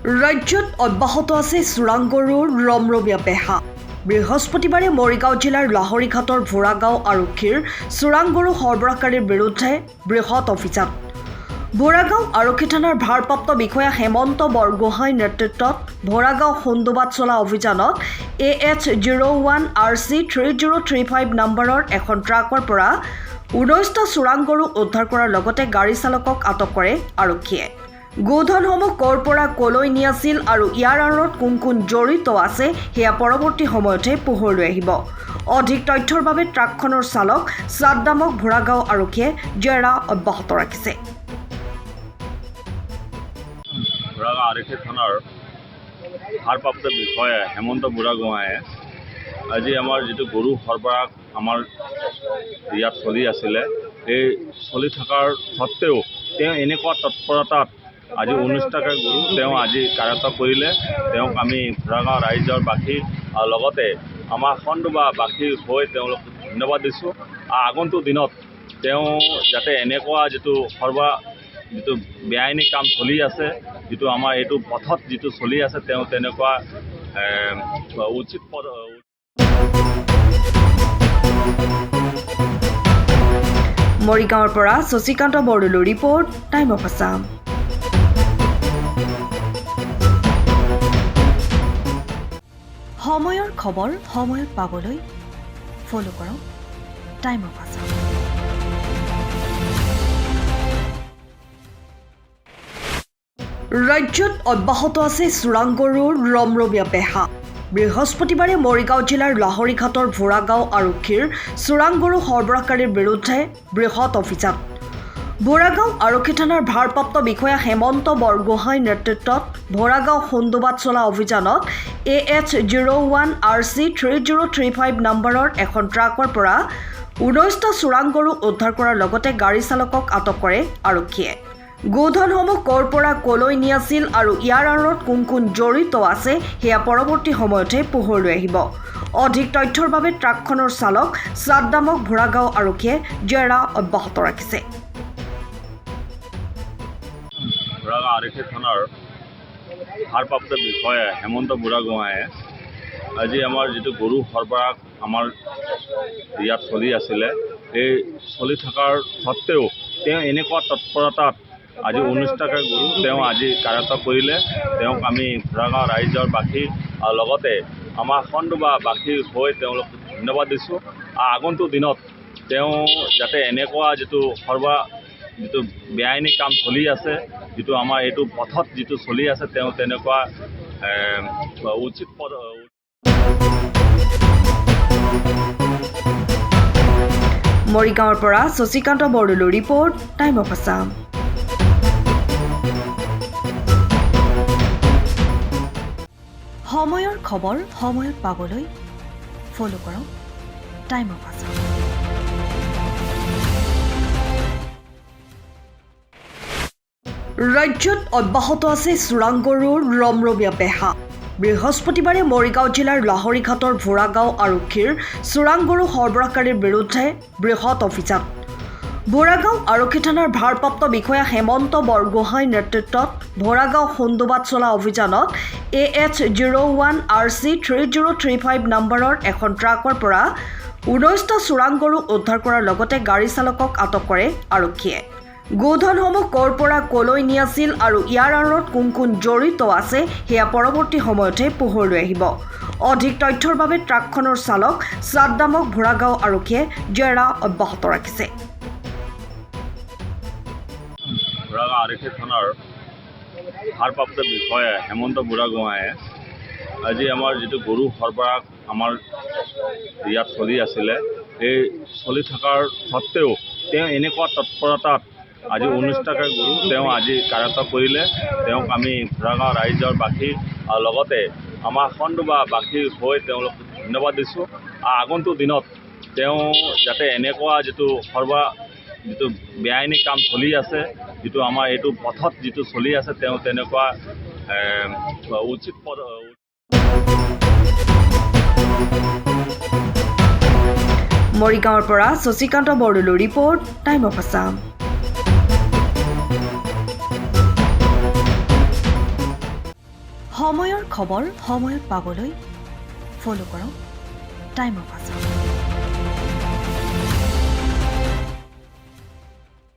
ৰাজ্যত অব্যাহত আছে চোৰাংগৰুৰ ৰমৰমীয়া বেহা। বৃহস্পতিবাৰে মৰিগাঁও জিলাৰ লাহৰীঘাটৰ ভোৰাগাঁও আৰক্ষীৰ চোৰাংগৰু সৰবৰাহকাৰীৰ বিৰুদ্ধে বৃহৎ অভিযান। ভোৰাগাঁও আৰক্ষী থানাৰ ভাৰপ্ৰাপ্ত বিষয়া হেমন্ত বৰগোহাঁইৰ নেতৃত্বত ভোৰাগাঁও সুন্দুবাত চলা অভিযানত AH01 RC 3035 নম্বৰৰ এখন ট্ৰাকৰ পৰা 19টা চোৰাংগৰু উদ্ধাৰ কৰাৰ লগতে গাড়ী চালকক আটক কৰে আৰক্ষীয়ে। গোধনসমূহ ক'ৰ পৰা ক'লৈ নিয়াছিল আৰু ইয়াৰ আঁৰত কোন কোন জড়িত আছে সেয়া পৰৱৰ্তী সময়তে পোহৰলৈ আহিব। অধিক তথ্যৰ বাবে ট্ৰাকখনৰ চালক ছাদ্দামক ভোৰাগাঁও আৰক্ষীয়ে জেৰা অব্যাহত ৰাখিছে। ভোৰাগাঁও আৰক্ষী থানাৰ ভাৰপ্ৰাপ্ত বিষয়া হেমন্ত বৰগোহাঁয়ে আজি আমাৰ যিটো গৰু সৰবৰাহ আমাৰ ইয়াত চলি আছিলে, এই চলি থকাৰ সত্ত্বেও তেওঁ এনেকুৱা তৎপৰতাত আজি 19টাকৈ গৰু তেওঁ আজি কাৰ্যত কৰিলে। তেওঁক আমি ভোৰাগাঁও ৰাইজৰ বাসী আৰু লগতে আমাৰ খণ্ডবাসীৰ হৈ তেওঁলোকক ধন্যবাদ দিছোঁ। আগন্তুক দিনত তেওঁ যাতে এনেকুৱা যিটো বেআইনী কাম চলি আছে, যিটো আমাৰ এইটো পথত যিটো চলি আছে, তেওঁ তেনেকুৱা উচিত মৰিগাঁৱৰ পৰা শশীকান্ত বৰদলৈৰ ৰিপৰ্ট, টাইম অফ আছাম। সময়ৰ খবৰ সময়ত পাবলৈ ফ'ল' কৰক টাইম অফ আছাম। ৰাজ্যত অব্যাহত আছে চোৰাংগৰুৰ ৰমৰমীয়া বেহা। বৃহস্পতিবাৰে মৰিগাঁও জিলাৰ লাহৰীঘাটৰ ভোৰাগাঁও আৰক্ষীৰ চোৰাংগৰু সৰবৰাহকাৰীৰ বিৰুদ্ধে বৃহৎ অভিযান। ভোৰাগাঁও আৰক্ষী থানাৰ ভাৰপ্ৰাপ্ত বিষয়া হেমন্ত বৰগোহাঁইৰ নেতৃত্বত ভোৰাগাঁও সুন্দুবাত চলা অভিযানত AH01 RC 3035 নম্বৰৰ এখন ট্ৰাকৰ পৰা 19টা চোৰাংগৰু উদ্ধাৰ কৰাৰ লগতে গাড়ী চালকক আটক কৰে আৰক্ষীয়ে। গোধনসমূহ ক'ৰ পৰা ক'লৈ নিয়াছিল আৰু ইয়াৰ আঁৰত কোন কোন জড়িত আছে সেয়া পৰৱৰ্তী সময়তে পোহৰলৈ আহিব। অধিক তথ্যৰ বাবে ট্ৰাকখনৰ চালক ছাদ্দামক ভোৰাগাঁও আৰক্ষীয়ে জেৰা অব্যাহত ৰাখিছে। ভোৰাগাঁও আৰক্ষী থানাৰ ভাৰপ্ৰাপ্ত বিষয়া হেমন্ত বৰগোহাঁয়ে আজি আমাৰ যিটো গৰু সৰবৰাহ আমাৰ ইয়াত চলি আছিলে, এই চলি থকাৰ সত্ত্বেও তেওঁ এনেকুৱা তৎপৰতাত আজি 19টাকৈ গৰু তেওঁ আজি কাৰ্যত কৰিলে। তেওঁক আমি ভোৰাগাঁও ৰাইজৰ বাসী আৰু লগতে আমাৰ খণ্ডবাসীৰ হৈ তেওঁলোকক ধন্যবাদ দিছোঁ। আগন্তুক দিনত তেওঁ যাতে এনেকুৱা যিটো বেআইনী কাম চলি আছে, যিটো আমাৰ এইটো পথত যিটো চলি আছে, তেওঁ তেনেকুৱা উচিত মৰিগাঁৱৰ পৰা শশীকান্ত বৰদলৈৰ ৰিপৰ্ট, টাইম অফ আছাম। সময়ৰ খবৰ সময়ত পাবলৈ ফ'ল' কৰক টাইম অফ আছাম। ৰাজ্যত অব্যাহত আছে চোৰাংগৰুৰ ৰমৰমীয়া বেহা। বৃহস্পতিবাৰে মৰিগাঁও জিলাৰ লাহৰীঘাটৰ ভোৰাগাঁও আৰক্ষীৰ চোৰাংগৰু সৰবৰাহকাৰীৰ বিৰুদ্ধে বৃহৎ অভিযান। ভোৰাগাঁও আৰক্ষী থানাৰ ভাৰপ্ৰাপ্ত বিষয়া হেমন্ত বৰগোহাঁইৰ নেতৃত্বত ভোৰাগাঁও সুন্দুবাত চলা অভিযানত AH01 RC 3035 নম্বৰৰ এখন ট্ৰাকৰ পৰা 19টা চোৰাংগৰু উদ্ধাৰ কৰাৰ লগতে গাড়ী চালকক আটক কৰে আৰক্ষীয়ে। গোধনসমূহ ক'ৰ পৰা ক'লৈ নিয়াছিল আৰু ইয়াৰ আঁৰত কোন কোন জড়িত আছে সেয়া পৰৱৰ্তী সময়তে পোহৰলৈ আহিব। অধিক তথ্যৰ বাবে ট্ৰাকখনৰ চালক ছাদ্দামক ভোৰাগাঁও আৰক্ষীয়ে জেৰা অব্যাহত ৰাখিছে। ভোৰাগাঁও আৰক্ষী থানাৰ ভাৰপ্ৰাপ্ত বিষয়া হেমন্ত বৰগোহাঁয়ে আজি আমাৰ যিটো গৰু সৰবৰাহ আমাৰ ইয়াত চলি আছিলে, এই চলি থকাৰ সত্ত্বেও তেওঁ এনেকুৱা তৎপৰতাত আজি 19টাকৈ গৰু তেওঁ আজি কাৰ্যত কৰিলে। তেওঁক আমি ভোৰাগাঁও ৰাইজৰ বাসী আৰু লগতে আমাৰ খণ্ডবাসীৰ হৈ তেওঁলোকক ধন্যবাদ দিছোঁ। আগন্তুক দিনত তেওঁ যাতে এনেকুৱা যিটো বেআইনী কাম চলি আছে, যিটো আমাৰ এইটো পথত যিটো চলি আছে, তেওঁ তেনেকুৱা উচিত মৰিগাঁৱৰ পৰা শশীকান্ত বৰদলৈৰ ৰিপৰ্ট, টাইম অফ আছাম। সময়ৰ খবৰ সময়ত পাবলৈ ফ'ল' কৰক টাইম অফ আছাম।